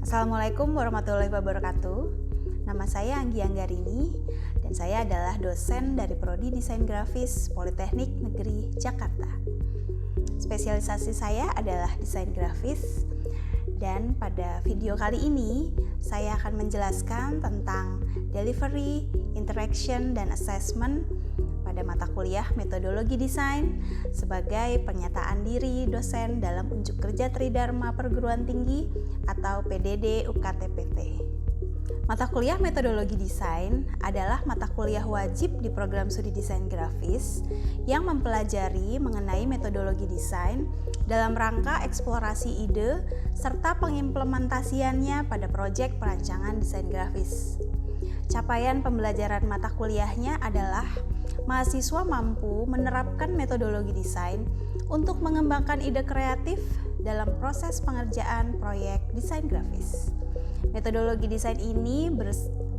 Assalamualaikum warahmatullahi wabarakatuh. Nama saya Anggi Anggarini dan saya adalah dosen dari Prodi Desain Grafis Politeknik Negeri Jakarta. Spesialisasi saya adalah desain grafis dan pada video kali ini saya akan menjelaskan tentang delivery, interaction, dan assessment pada mata kuliah metodologi desain sebagai pernyataan diri dosen dalam unjuk kerja Tridharma Perguruan Tinggi atau PDD UKT-PT. Mata kuliah metodologi desain adalah mata kuliah wajib di program studi desain grafis yang mempelajari mengenai metodologi desain dalam rangka eksplorasi ide serta pengimplementasiannya pada proyek perancangan desain grafis. Capaian pembelajaran mata kuliahnya adalah mahasiswa mampu menerapkan metodologi desain untuk mengembangkan ide kreatif dalam proses pengerjaan proyek desain grafis. Metodologi desain ini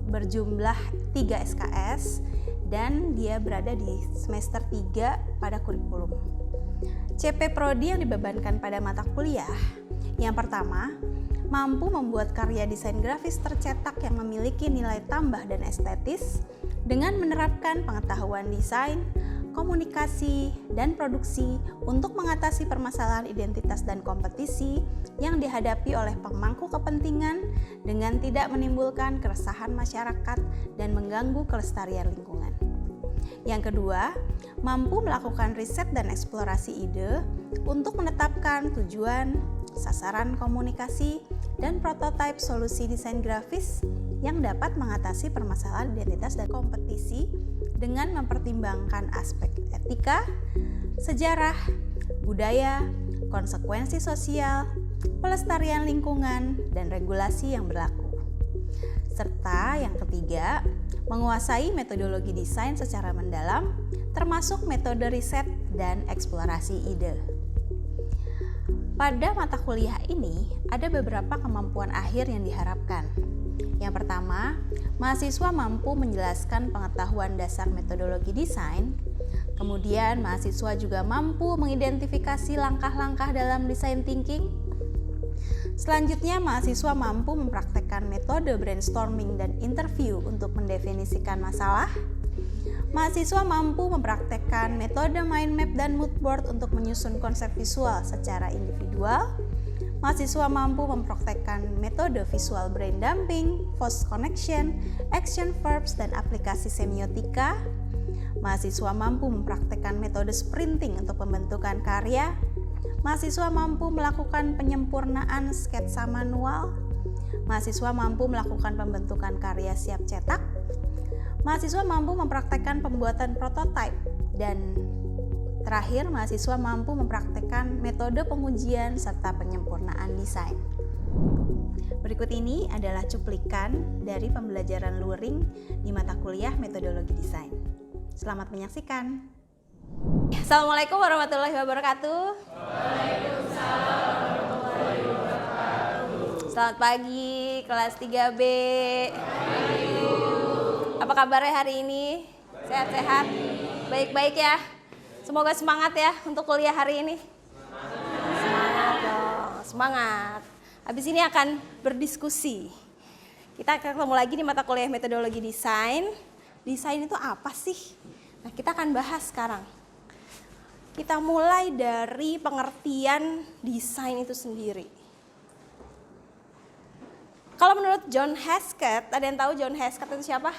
berjumlah 3 SKS dan dia berada di semester 3 pada kurikulum. CP Prodi yang dibebankan pada mata kuliah, yang pertama, mampu membuat karya desain grafis tercetak yang memiliki nilai tambah dan estetis dengan menerapkan pengetahuan desain, komunikasi, dan produksi untuk mengatasi permasalahan identitas dan kompetisi yang dihadapi oleh pemangku kepentingan dengan tidak menimbulkan keresahan masyarakat dan mengganggu kelestarian lingkungan. Yang kedua, mampu melakukan riset dan eksplorasi ide untuk menetapkan tujuan, sasaran komunikasi, dan prototipe solusi desain grafis yang dapat mengatasi permasalahan identitas dan kompetisi dengan mempertimbangkan aspek etika, sejarah, budaya, konsekuensi sosial, pelestarian lingkungan, dan regulasi yang berlaku. Serta yang ketiga, menguasai metodologi desain secara mendalam, termasuk metode riset dan eksplorasi ide. Pada mata kuliah ini, ada beberapa kemampuan akhir yang diharapkan. Yang pertama, mahasiswa mampu menjelaskan pengetahuan dasar metodologi desain. Kemudian, mahasiswa juga mampu mengidentifikasi langkah-langkah dalam design thinking. Selanjutnya, mahasiswa mampu mempraktekkan metode brainstorming dan interview untuk mendefinisikan masalah. Mahasiswa mampu mempraktekkan metode mind map dan mood board untuk menyusun konsep visual secara individual. Mahasiswa mampu mempraktekkan metode visual brain dumping, force connection, action verbs, dan aplikasi semiotika. Mahasiswa mampu mempraktekkan metode sprinting untuk pembentukan karya. Mahasiswa mampu melakukan penyempurnaan sketsa manual. Mahasiswa mampu melakukan pembentukan karya siap cetak. Mahasiswa mampu mempraktekkan pembuatan prototipe. Dan terakhir, mahasiswa mampu mempraktekkan metode pengujian serta penyempurnaan desain. Berikut ini adalah cuplikan dari pembelajaran luring di mata kuliah metodologi desain. Selamat menyaksikan. Assalamualaikum warahmatullahi wabarakatuh. Waalaikumsalam warahmatullahi wabarakatuh. Selamat pagi kelas 3B. Apa kabarnya hari ini? Sehat-sehat? Baik-baik ya? Semoga semangat ya untuk kuliah hari ini. Semangat dong, semangat. Habis ini akan berdiskusi. Kita akan ketemu lagi di mata kuliah metodologi desain. Desain itu apa sih? Nah, kita akan bahas sekarang. Kita mulai dari pengertian desain itu sendiri. Kalau menurut John Hesketh, ada yang tahu John Hesketh itu siapa?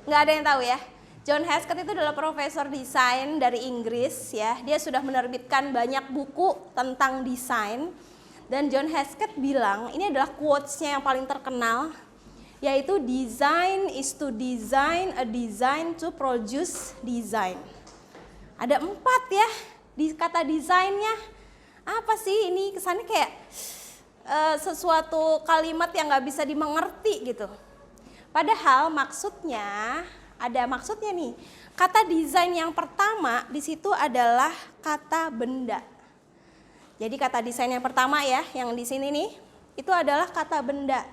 Nggak ada yang tahu ya? John Hesketh itu adalah profesor desain dari Inggris ya. Dia sudah menerbitkan banyak buku tentang desain. Dan John Hesketh bilang, ini adalah quotes-nya yang paling terkenal, yaitu design is to design a design to produce design. Ada 4 ya di kata desainnya. Apa sih ini? Kesannya kayak sesuatu kalimat yang nggak bisa dimengerti gitu. Padahal maksudnya, ada maksudnya nih. Kata desain yang pertama di situ adalah kata benda. Jadi kata desain yang pertama ya, yang di sini nih, itu adalah kata benda.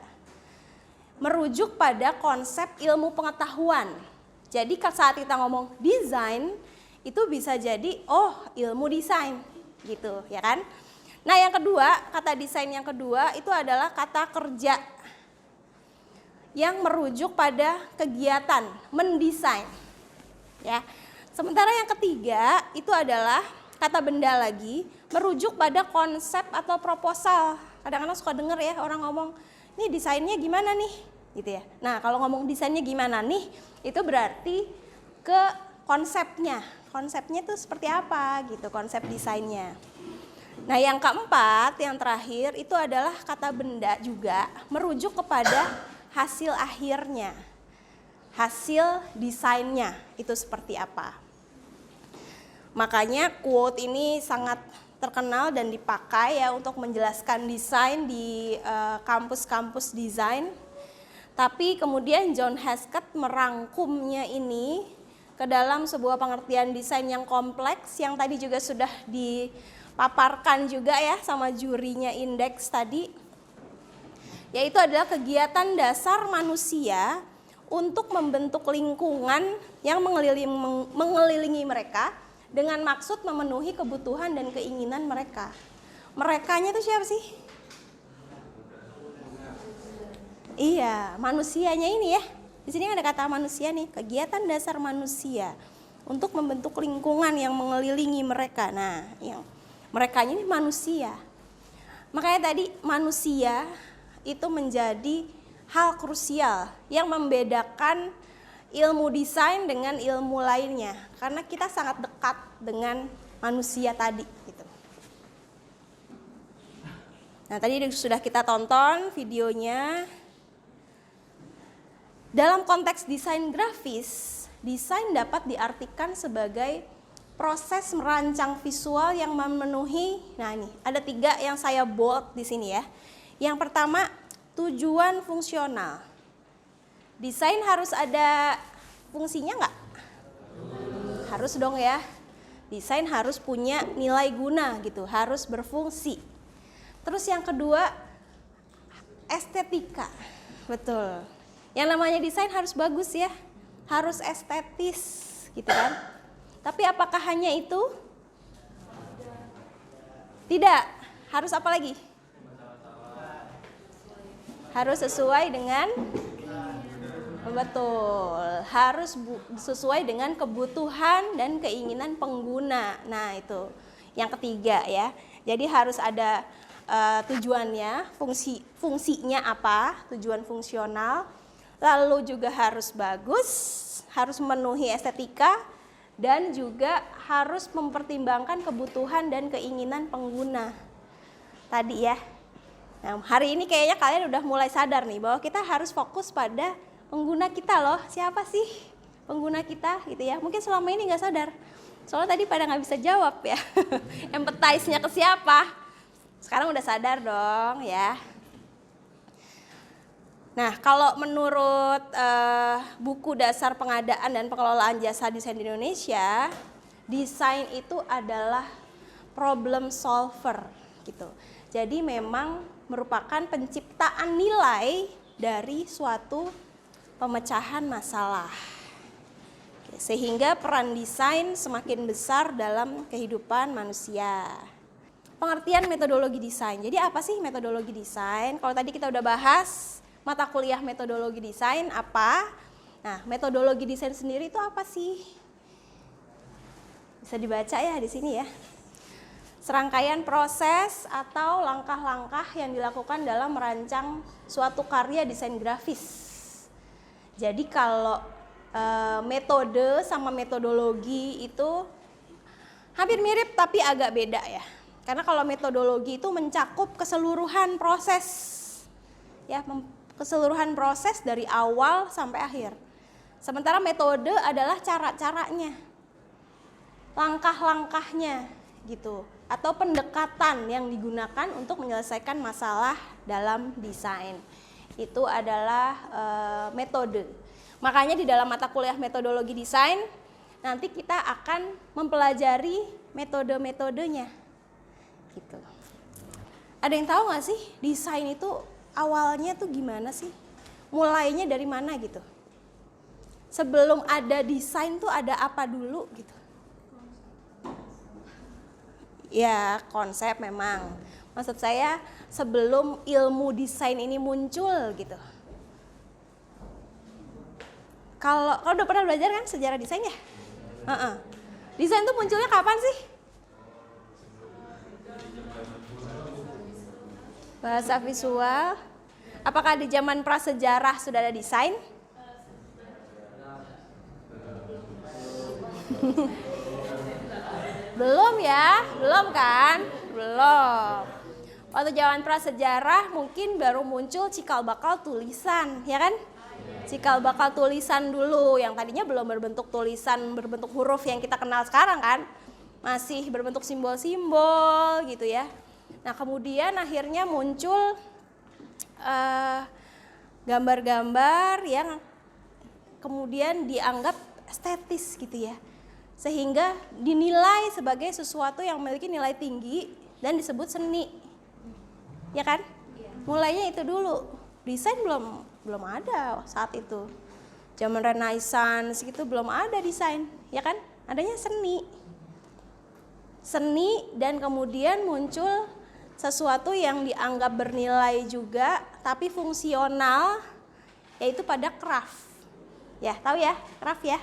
Merujuk pada konsep ilmu pengetahuan. Jadi saat kita ngomong desain, itu bisa jadi ilmu desain gitu ya kan. Nah yang kedua, kata desain yang kedua itu adalah kata kerja yang merujuk pada kegiatan mendesain ya. Sementara yang ketiga itu adalah kata benda lagi merujuk pada konsep atau proposal. Kadang-kadang suka denger ya orang ngomong, "Nih desainnya gimana nih?" gitu ya. Nah, kalau ngomong desainnya gimana nih, itu berarti ke konsepnya. Konsepnya itu seperti apa gitu, konsep desainnya. Nah, yang keempat, yang terakhir itu adalah kata benda juga merujuk kepada hasil akhirnya. Hasil desainnya itu seperti apa. Makanya quote ini sangat terkenal dan dipakai ya untuk menjelaskan desain di kampus-kampus desain. Tapi kemudian John Hesketh merangkumnya ini ke dalam sebuah pengertian desain yang kompleks yang tadi juga sudah dipaparkan juga ya sama jurinya indeks tadi. Yaitu adalah kegiatan dasar manusia untuk membentuk lingkungan yang mengelilingi mereka dengan maksud memenuhi kebutuhan dan keinginan mereka. Merekanya itu siapa sih? Iya, manusianya ini ya. Di sini ada kata manusia nih, kegiatan dasar manusia untuk membentuk lingkungan yang mengelilingi mereka. Nah, yang merekanya ini manusia. Makanya tadi manusia itu menjadi hal krusial yang membedakan ilmu desain dengan ilmu lainnya, karena kita sangat dekat dengan manusia tadi gitu. Nah, tadi sudah kita tonton videonya. Dalam konteks desain grafis, desain dapat diartikan sebagai proses merancang visual yang memenuhi, nah ini ada 3 yang saya bold di sini ya. Yang pertama, tujuan fungsional. Desain harus ada fungsinya nggak? Harus dong ya. Desain harus punya nilai guna gitu, harus berfungsi. Terus yang kedua, estetika. Betul. Yang namanya desain harus bagus ya, harus estetis gitu kan. Tapi apakah hanya itu? Tidak. Harus apa lagi? Harus sesuai dengan harus sesuai dengan kebutuhan dan keinginan pengguna. Nah, itu yang ketiga ya. Jadi harus ada tujuannya, fungsinya apa? Tujuan fungsional. Lalu juga harus bagus, harus memenuhi estetika dan juga harus mempertimbangkan kebutuhan dan keinginan pengguna. Tadi ya. Nah, hari ini kayaknya kalian udah mulai sadar nih bahwa kita harus fokus pada pengguna kita loh. Siapa sih pengguna kita gitu ya. Mungkin selama ini nggak sadar. Soalnya tadi pada nggak bisa jawab ya. Empathize-nya ke siapa? Sekarang udah sadar dong ya. Nah, kalau menurut buku dasar pengadaan dan pengelolaan jasa desain di Indonesia, desain itu adalah problem solver gitu. Jadi memang merupakan penciptaan nilai dari suatu pemecahan masalah. Sehingga peran desain semakin besar dalam kehidupan manusia. Pengertian metodologi desain. Jadi apa sih metodologi desain? Kalau tadi kita udah bahas mata kuliah metodologi desain apa? Nah, metodologi desain sendiri itu apa sih? Bisa dibaca ya di sini ya. Serangkaian proses atau langkah-langkah yang dilakukan dalam merancang suatu karya desain grafis. Jadi kalau metode sama metodologi itu hampir mirip tapi agak beda ya. Karena kalau metodologi itu mencakup keseluruhan proses ya, keseluruhan proses dari awal sampai akhir. Sementara metode adalah cara-caranya, langkah-langkahnya gitu, atau pendekatan yang digunakan untuk menyelesaikan masalah dalam desain. Itu adalah metode. Makanya di dalam mata kuliah metodologi desain nanti kita akan mempelajari metode-metodenya. Gitu. Ada yang tahu nggak sih desain itu awalnya tuh gimana sih? Mulainya dari mana gitu? Sebelum ada desain tuh ada apa dulu gitu? Ya, konsep memang. Maksud saya sebelum ilmu desain ini muncul gitu. Kalau udah pernah belajar kan sejarah desain ya? Desain tuh munculnya kapan sih? Bahasa visual. Apakah di zaman prasejarah sudah ada desain? Belum ya? Belum kan? Belum. Waktu zaman prasejarah mungkin baru muncul cikal bakal tulisan, ya kan? Cikal bakal tulisan dulu, yang tadinya belum berbentuk tulisan, berbentuk huruf yang kita kenal sekarang kan. Masih berbentuk simbol-simbol gitu ya. Nah kemudian akhirnya muncul gambar-gambar yang kemudian dianggap estetis gitu ya. Sehingga dinilai sebagai sesuatu yang memiliki nilai tinggi dan disebut seni. Ya kan? Mulainya itu dulu. Desain belum ada saat itu. Zaman Renaissance gitu belum ada desain, ya kan? Adanya seni. Seni dan kemudian muncul sesuatu yang dianggap bernilai juga tapi fungsional, yaitu pada craft. Ya, tahu ya, craft ya.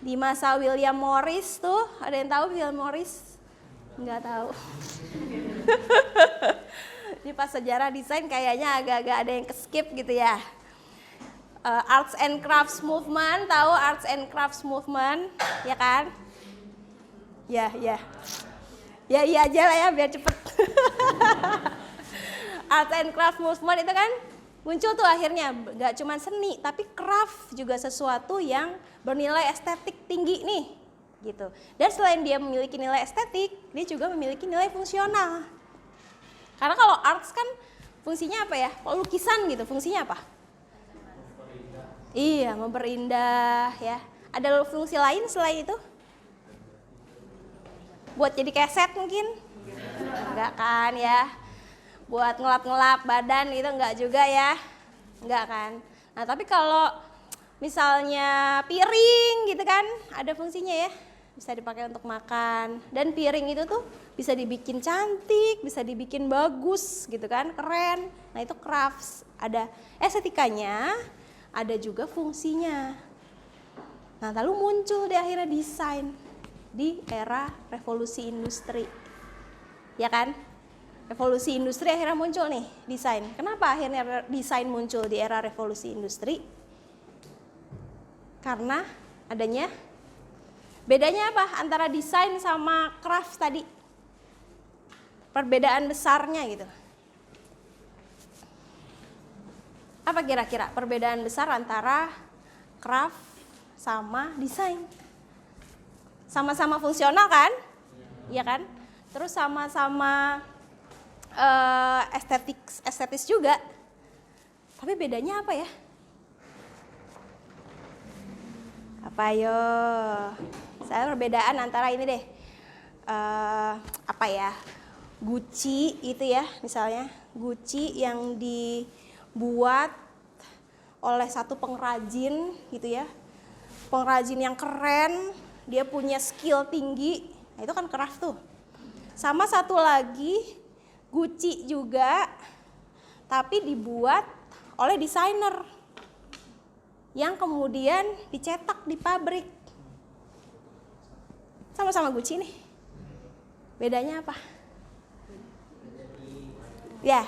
Di masa William Morris tuh, ada yang tahu William Morris? Enggak tahu. Di pas sejarah desain kayaknya agak-agak ada yang skip gitu ya. Arts and Crafts Movement, tahu Arts and Crafts Movement, ya kan? Ya iya aja lah ya biar cepet. Arts and Crafts Movement itu kan muncul tuh akhirnya gak cuma seni tapi craft juga sesuatu yang bernilai estetik tinggi nih gitu. Dan selain dia memiliki nilai estetik, dia juga memiliki nilai fungsional. Karena kalau arts kan fungsinya apa ya? Kalau lukisan gitu fungsinya apa? Iya, memperindah ya. Ada fungsi lain selain itu? Buat jadi keset mungkin? Enggak kan ya. Buat ngelap-ngelap badan gitu enggak juga ya. Enggak kan. Nah tapi kalau misalnya piring gitu kan ada fungsinya ya. Bisa dipakai untuk makan. Dan piring itu tuh bisa dibikin cantik, bisa dibikin bagus gitu kan, keren. Nah itu crafts. Ada estetikanya, ada juga fungsinya. Nah lalu muncul di akhirnya desain di era revolusi industri. Ya kan? Revolusi industri akhirnya muncul nih, desain. Kenapa akhirnya desain muncul di era revolusi industri? Karena adanya, bedanya apa antara desain sama craft tadi? Perbedaan besarnya gitu. Apa kira-kira perbedaan besar antara craft sama desain? Sama-sama fungsional kan? Iya kan? Terus sama-sama estetis juga. Tapi bedanya apa ya? Apa yo? Saya perbedaan antara ini deh. Apa ya? Gucci itu ya, misalnya Gucci yang dibuat oleh satu pengrajin gitu ya. Pengrajin yang keren, dia punya skill tinggi. Nah, itu kan craft tuh. Sama satu lagi Gucci juga, tapi dibuat oleh desainer yang kemudian dicetak di pabrik. Sama-sama Gucci nih. Bedanya apa? Ya,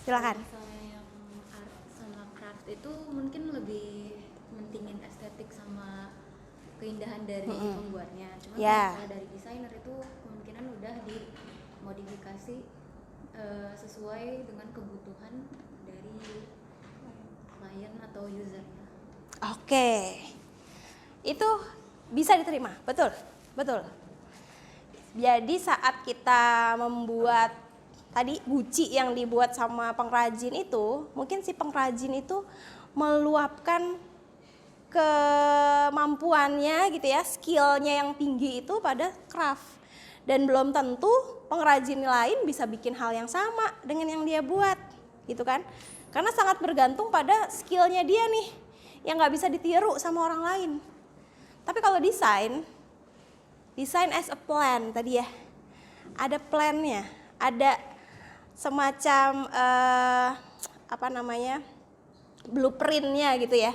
silakan. Misalnya yang art sama craft itu mungkin lebih mentingin estetik sama keindahan dari pembuatnya. Cuma Ya. kalau dari desainer itu kemungkinan udah dimodifikasi sesuai dengan kebutuhan dari klien atau usernya. Oke. Itu bisa diterima, betul. Betul. Jadi saat kita membuat tadi Gucci yang dibuat sama pengrajin itu, mungkin si pengrajin itu meluapkan kemampuannya gitu ya, skillnya yang tinggi itu pada craft. Dan belum tentu pengrajin lain bisa bikin hal yang sama dengan yang dia buat, gitu kan? Karena sangat bergantung pada skillnya dia nih, yang nggak bisa ditiru sama orang lain. Tapi kalau desain as a plan tadi ya, ada plan-nya, ada semacam blueprint-nya gitu ya,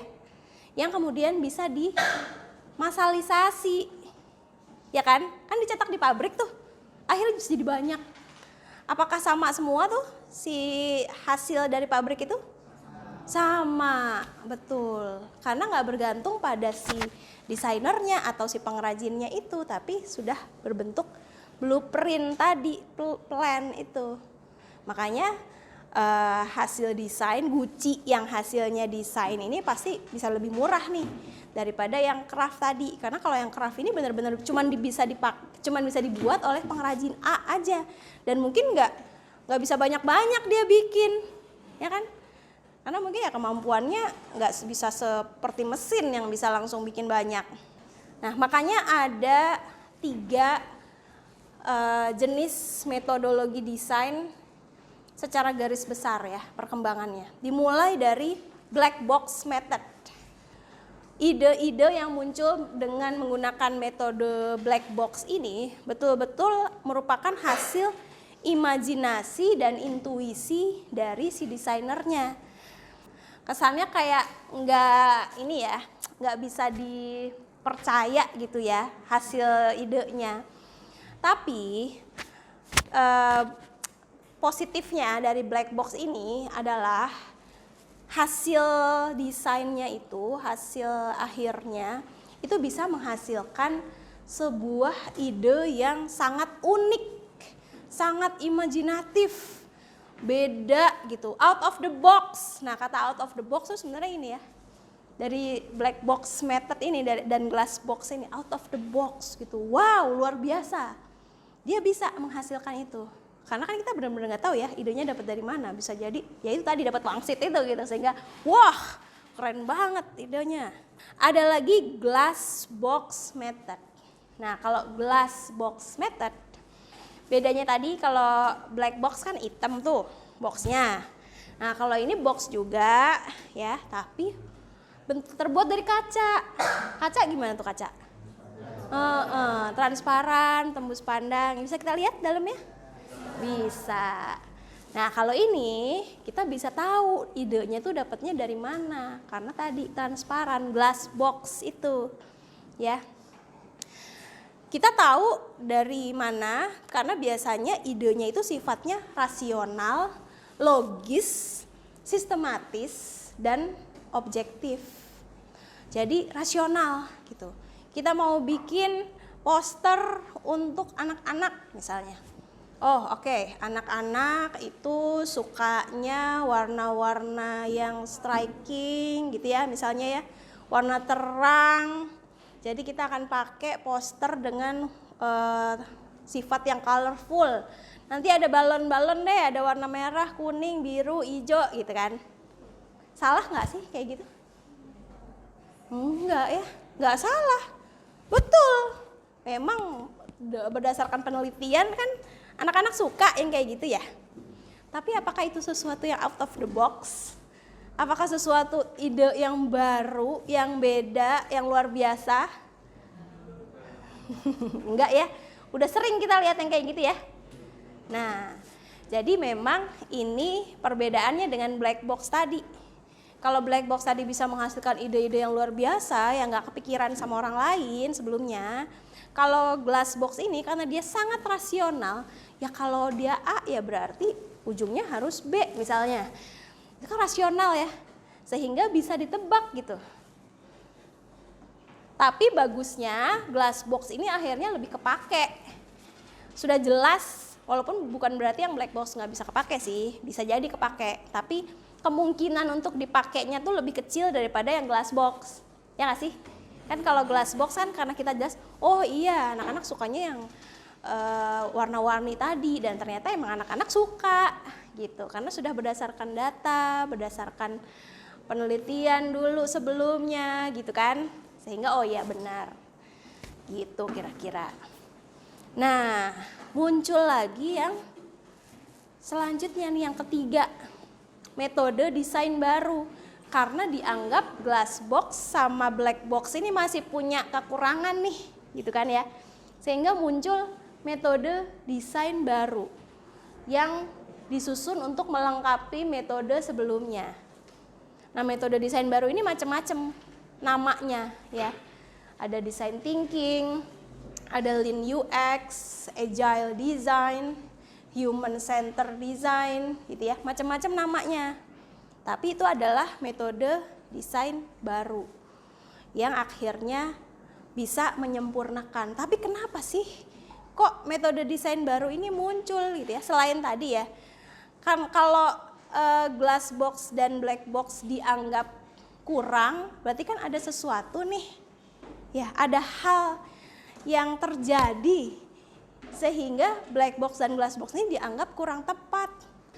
yang kemudian bisa dimasalisasi, ya kan? Kan dicetak di pabrik tuh, akhirnya bisa jadi banyak. Apakah sama semua tuh si hasil dari pabrik itu? Sama, betul. Karena nggak bergantung pada si desainernya atau si pengrajinnya itu, tapi sudah berbentuk blueprint tadi, plan itu. Makanya hasil desain Gucci yang hasilnya desain ini pasti bisa lebih murah nih daripada yang craft tadi. Karena kalau yang craft ini benar-benar cuman bisa dibuat oleh pengrajin A aja, dan mungkin nggak bisa banyak-banyak dia bikin, ya kan? Karena mungkin ya kemampuannya nggak bisa seperti mesin yang bisa langsung bikin banyak. Nah, makanya ada 3 jenis metodologi desain secara garis besar ya perkembangannya. Dimulai dari black box method. Ide-ide yang muncul dengan menggunakan metode black box ini betul-betul merupakan hasil imajinasi dan intuisi dari si desainernya. Kesannya kayak nggak bisa dipercaya gitu ya hasil idenya. Tapi positifnya dari black box ini adalah hasil desainnya itu, hasil akhirnya itu bisa menghasilkan sebuah ide yang sangat unik, sangat imajinatif, beda gitu, out of the box. Nah, kata out of the box itu sebenarnya ini ya, dari black box method ini dan glass box ini, out of the box gitu. Wow, luar biasa. Dia bisa menghasilkan itu. Karena kan kita benar-benar nggak tahu ya idenya dapat dari mana. Bisa jadi ya itu tadi dapat pangsit itu gitu, sehingga wah, keren banget idenya. Ada lagi glass box method. Nah, kalau glass box method, bedanya tadi kalau black box kan hitam tuh boxnya. Nah, kalau ini box juga ya, tapi terbuat dari kaca. Kaca gimana tuh kaca? Transparan, tembus pandang. Bisa kita lihat dalamnya? Bisa. Nah, kalau ini kita bisa tahu idenya tuh dapatnya dari mana. Karena tadi transparan, glass box itu ya. Kita tahu dari mana karena biasanya idenya itu sifatnya rasional, logis, sistematis, dan objektif. Jadi rasional gitu. Kita mau bikin poster untuk anak-anak misalnya. Oh, oke, anak-anak itu sukanya warna-warna yang striking gitu ya, misalnya ya, warna terang. Jadi kita akan pakai poster dengan sifat yang colorful. Nanti ada balon-balon deh, ada warna merah, kuning, biru, hijau gitu kan. Salah nggak sih kayak gitu? Enggak ya, nggak salah. Betul. Memang berdasarkan penelitian kan anak-anak suka yang kayak gitu ya. Tapi apakah itu sesuatu yang out of the box? Apakah sesuatu ide yang baru, yang beda, yang luar biasa? Enggak ya, udah sering kita lihat yang kayak gitu ya. Nah, jadi memang ini perbedaannya dengan black box tadi. Kalau black box tadi bisa menghasilkan ide-ide yang luar biasa, yang nggak kepikiran sama orang lain sebelumnya. Kalau glass box ini karena dia sangat rasional, ya kalau dia A ya berarti ujungnya harus B misalnya. Itu kan rasional ya, sehingga bisa ditebak gitu. Tapi bagusnya glass box ini akhirnya lebih kepake. Sudah jelas, walaupun bukan berarti yang black box nggak bisa kepake sih, bisa jadi kepake. Tapi kemungkinan untuk dipakainya tuh lebih kecil daripada yang glass box. Ya nggak sih? Kan kalau glass box kan karena kita jelas, oh iya anak-anak sukanya yang warna-warni tadi, dan ternyata emang anak-anak suka gitu karena sudah berdasarkan data, berdasarkan penelitian dulu sebelumnya gitu kan, sehingga oh iya benar gitu kira-kira. Nah, muncul lagi yang selanjutnya nih, yang ketiga, metode desain baru, karena dianggap glass box sama black box ini masih punya kekurangan nih gitu kan ya, sehingga muncul metode desain baru yang disusun untuk melengkapi metode sebelumnya. Nah, metode desain baru ini macam-macam namanya ya. Ada design thinking, ada lean UX, agile design, human center design gitu ya. Macam-macam namanya. Tapi itu adalah metode desain baru yang akhirnya bisa menyempurnakan. Tapi kenapa sih kok metode desain baru ini muncul gitu ya? Selain tadi ya, kan kalau glass box dan black box dianggap kurang, berarti kan ada sesuatu nih. Ya, ada hal yang terjadi sehingga black box dan glass box ini dianggap kurang tepat.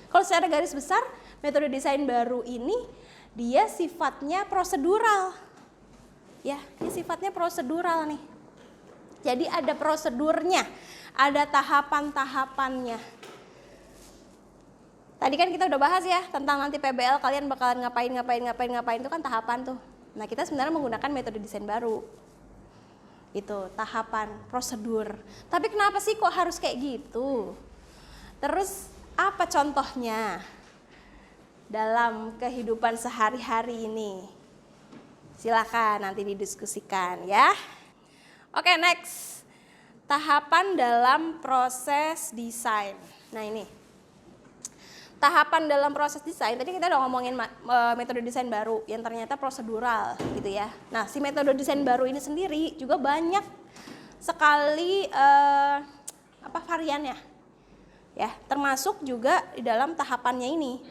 Kalau secara garis besar, metode desain baru ini dia sifatnya prosedural. Ya, ini sifatnya prosedural nih. Jadi ada prosedurnya, ada tahapan-tahapannya. Tadi kan kita udah bahas ya tentang nanti PBL kalian bakalan ngapain itu kan tahapan tuh. Nah, kita sebenarnya menggunakan metode desain baru. Itu tahapan, prosedur. Tapi kenapa sih kok harus kayak gitu? Terus apa contohnya dalam kehidupan sehari-hari ini? Silakan nanti didiskusikan ya. Oke, next. Tahapan dalam proses desain. Nah, ini. Tahapan dalam proses desain, tadi kita udah ngomongin metode desain baru yang ternyata prosedural gitu ya. Nah, si metode desain baru ini sendiri juga banyak sekali variannya. Ya, termasuk juga di dalam tahapannya ini.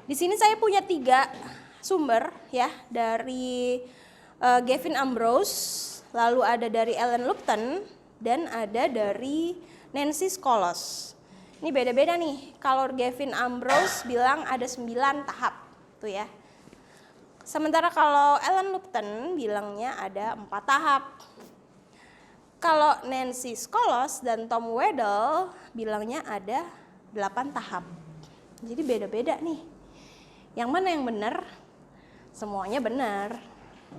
Di sini saya punya 3 sumber ya, dari Gavin Ambrose, lalu ada dari Ellen Lupton, dan ada dari Nancy Skolos. Ini beda-beda nih. Kalau Gavin Ambrose bilang ada 9 tahap tuh ya. Sementara kalau Ellen Lupton bilangnya ada 4 tahap. Kalau Nancy Skolos dan Tom Wedel bilangnya ada 8 tahap. Jadi beda-beda nih. Yang mana yang benar? Semuanya benar.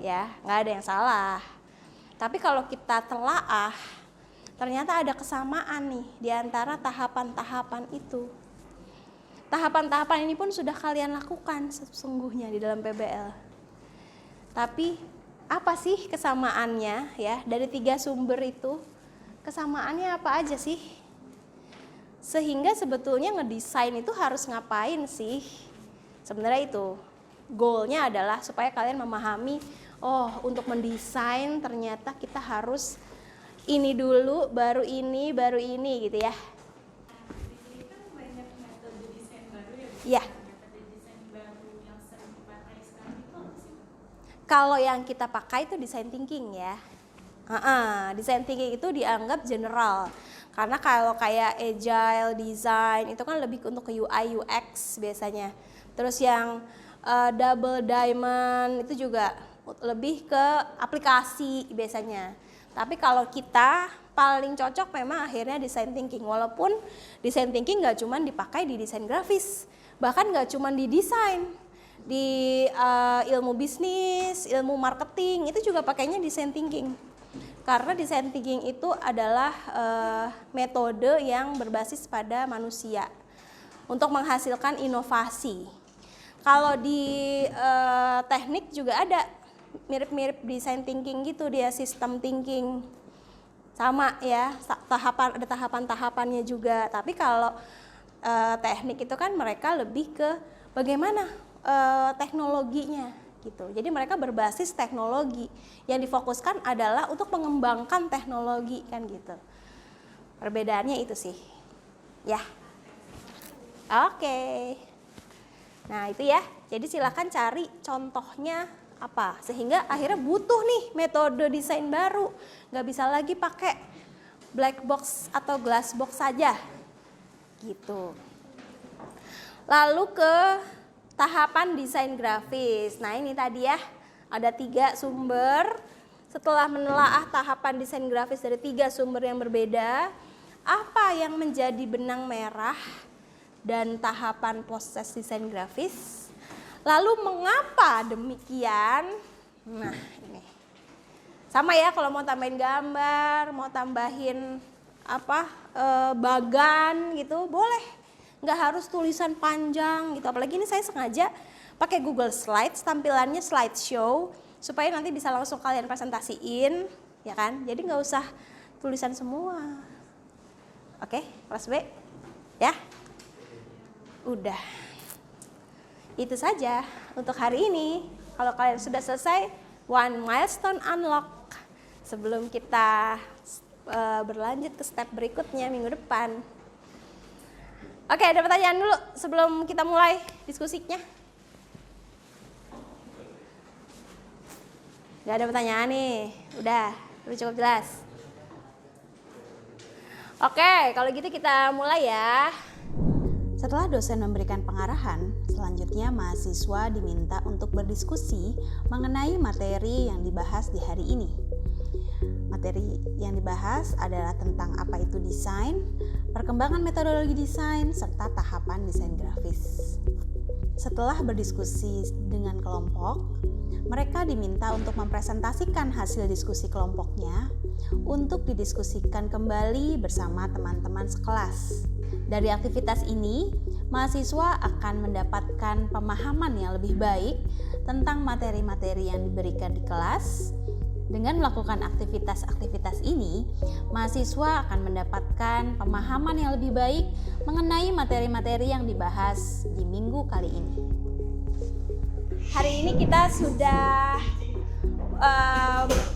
Ya, nggak ada yang salah. Tapi kalau kita telaah, ternyata ada kesamaan nih di antara tahapan-tahapan itu. Tahapan-tahapan ini pun sudah kalian lakukan sesungguhnya di dalam PBL. Tapi apa sih kesamaannya ya dari 3 sumber itu? Kesamaannya apa aja sih? Sehingga sebetulnya ngedesain itu harus ngapain sih? Sebenarnya itu goalnya adalah supaya kalian memahami, oh untuk mendesain ternyata kita harus ini dulu, baru ini gitu ya. Di sini kan banyak metode desain baru ya. Iya. Metode desain baru yang sering dipakai sekarang itu apa sih? Kalau yang kita pakai itu design thinking ya. Design thinking itu dianggap general. Karena kalau kayak agile design itu kan lebih untuk ke UI UX biasanya. Terus yang double diamond itu juga lebih ke aplikasi biasanya. Tapi kalau kita paling cocok memang akhirnya design thinking. Walaupun design thinking nggak cuma dipakai di desain grafis, bahkan nggak cuma di desain, di ilmu bisnis, ilmu marketing itu juga pakainya design thinking. Karena design thinking itu adalah metode yang berbasis pada manusia untuk menghasilkan inovasi. Kalau di teknik juga ada mirip-mirip design thinking gitu, dia sistem thinking sama ya, ada tahapan-tahapannya juga. Tapi kalau teknik itu kan mereka lebih ke bagaimana teknologinya gitu. Jadi mereka berbasis teknologi, yang difokuskan adalah untuk mengembangkan teknologi kan gitu. Perbedaannya itu sih ya. Oke. Nah itu ya, jadi silakan cari contohnya apa, sehingga akhirnya butuh nih metode desain baru, nggak bisa lagi pakai black box atau glass box saja gitu. Lalu ke tahapan desain grafis. Nah ini tadi ya, ada 3 sumber. Setelah menelaah tahapan desain grafis dari 3 sumber yang berbeda, apa yang menjadi benang merah dan tahapan proses desain grafis? Lalu mengapa demikian? Nah ini sama ya, kalau mau tambahin gambar, mau tambahin bagan gitu, boleh. Nggak harus tulisan panjang gitu. Apalagi ini saya sengaja pakai Google Slides, tampilannya slideshow supaya nanti bisa langsung kalian presentasiin, ya kan? Jadi nggak usah tulisan semua. Oke, kelas B, ya. Udah. Itu saja untuk hari ini. Kalau kalian sudah selesai, one milestone unlock. Sebelum kita berlanjut ke step berikutnya minggu depan. Oke, ada pertanyaan dulu sebelum kita mulai diskusinya. Gak ada pertanyaan nih, udah cukup jelas. Oke, kalau gitu kita mulai ya. Setelah dosen memberikan pengarahan, selanjutnya mahasiswa diminta untuk berdiskusi mengenai materi yang dibahas di hari ini. Materi yang dibahas adalah tentang apa itu desain, perkembangan metodologi desain, serta tahapan desain grafis. Setelah berdiskusi dengan kelompok, mereka diminta untuk mempresentasikan hasil diskusi kelompoknya untuk didiskusikan kembali bersama teman-teman sekelas. Dari aktivitas ini, mahasiswa akan mendapatkan pemahaman yang lebih baik tentang materi-materi yang diberikan di kelas. Dengan melakukan aktivitas-aktivitas ini, mahasiswa akan mendapatkan pemahaman yang lebih baik mengenai materi-materi yang dibahas di minggu kali ini. Hari ini kita sudah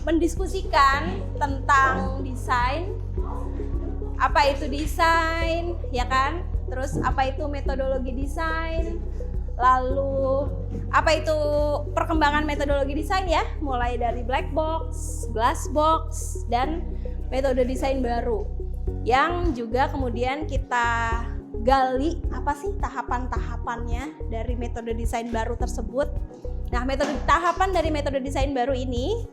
mendiskusikan tentang desain. Apa itu desain, ya kan? Terus apa itu metodologi desain? Lalu apa itu perkembangan metodologi desain ya? Mulai dari black box, glass box, dan metode desain baru. Yang juga kemudian kita gali apa sih tahapan-tahapannya dari metode desain baru tersebut. Nah, tahapan dari metode desain baru ini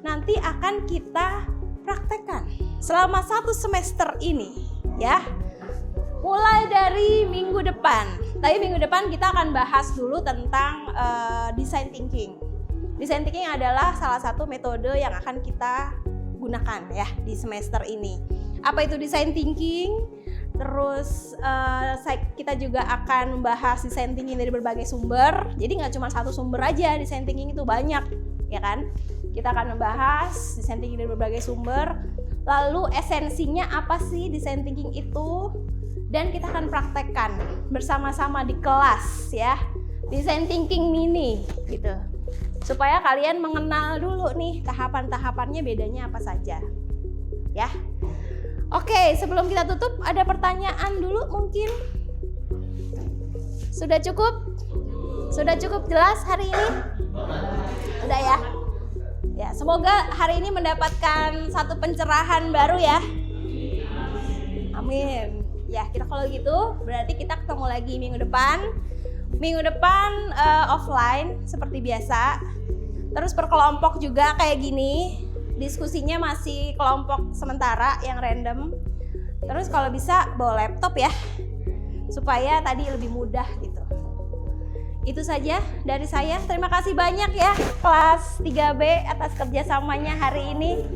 nanti akan kita praktekkan selama 1 semester ini ya. Mulai dari minggu depan. Tapi minggu depan kita akan bahas dulu tentang design thinking. Design thinking adalah salah satu metode yang akan kita gunakan ya di semester ini. Apa itu design thinking? Terus kita juga akan membahas design thinking dari berbagai sumber. Jadi nggak cuma satu sumber aja, design thinking itu banyak, ya kan? Kita akan membahas design thinking dari berbagai sumber. Lalu esensinya apa sih design thinking itu? Dan kita akan praktekkan bersama-sama di kelas ya. Design thinking mini gitu. Supaya kalian mengenal dulu nih tahapan-tahapannya bedanya apa saja. Ya. Oke, sebelum kita tutup ada pertanyaan dulu mungkin. Sudah cukup? Sudah cukup jelas hari ini? Udah ya? Ya, semoga hari ini mendapatkan satu pencerahan baru ya. Amin. Ya, kita kalau gitu berarti kita ketemu lagi minggu depan. Minggu depan offline seperti biasa. Terus per kelompok juga kayak gini. Diskusinya masih kelompok sementara yang random. Terus kalau bisa bawa laptop ya. Supaya tadi lebih mudah gitu. Itu saja dari saya. Terima kasih banyak ya kelas 3B atas kerjasamanya hari ini.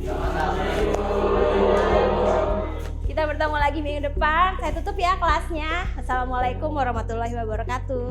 Kita bertemu lagi minggu depan. Saya tutup ya kelasnya. Assalamualaikum warahmatullahi wabarakatuh.